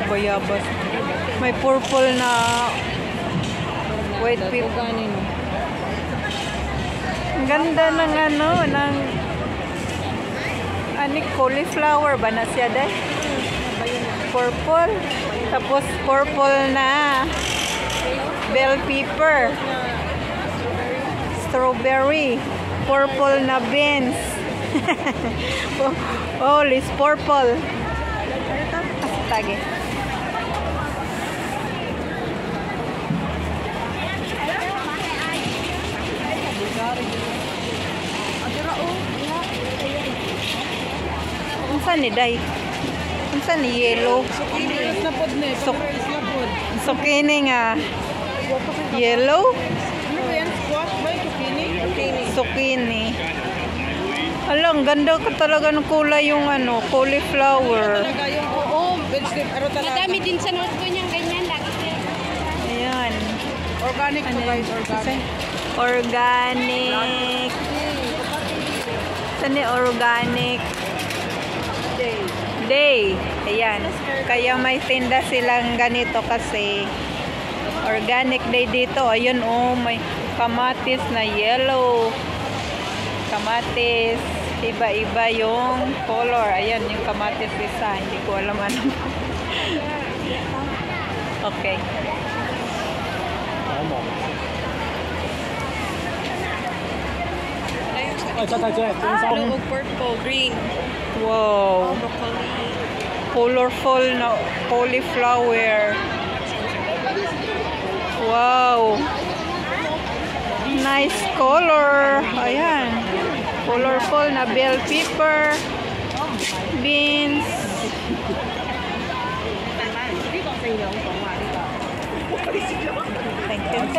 bayabas. May purple na white pepper. Ang ganda ng ano, ng cauliflower ba na siya dahil? Purple. Tapos purple na bell pepper. Strawberry. Purple na beans. Oh, is purple. Tage. Unsa ni day? Unsa ni yellow? Zucchini nga. Yellow? Zucchini. Ala, ang ganda ka talaga ng kulay yung ano, cauliflower. Madami din sa North Korea ganyan lagi. Ayan. Organic to guys, organic. Organic. Saan organic? Day. Ayan. Kaya may tinda silang ganito kasi organic day dito. Ayun oh, may kamatis na yellow. Kamatis. Iba-iba yung color. Ayan, yung kamatis isa. Hindi ko alam ano. Okay. Blue, purple, green. Wow. Colorful na cauliflower. Wow. Nice color. Ayan. Colorful na bell pepper. Beans. Thank you.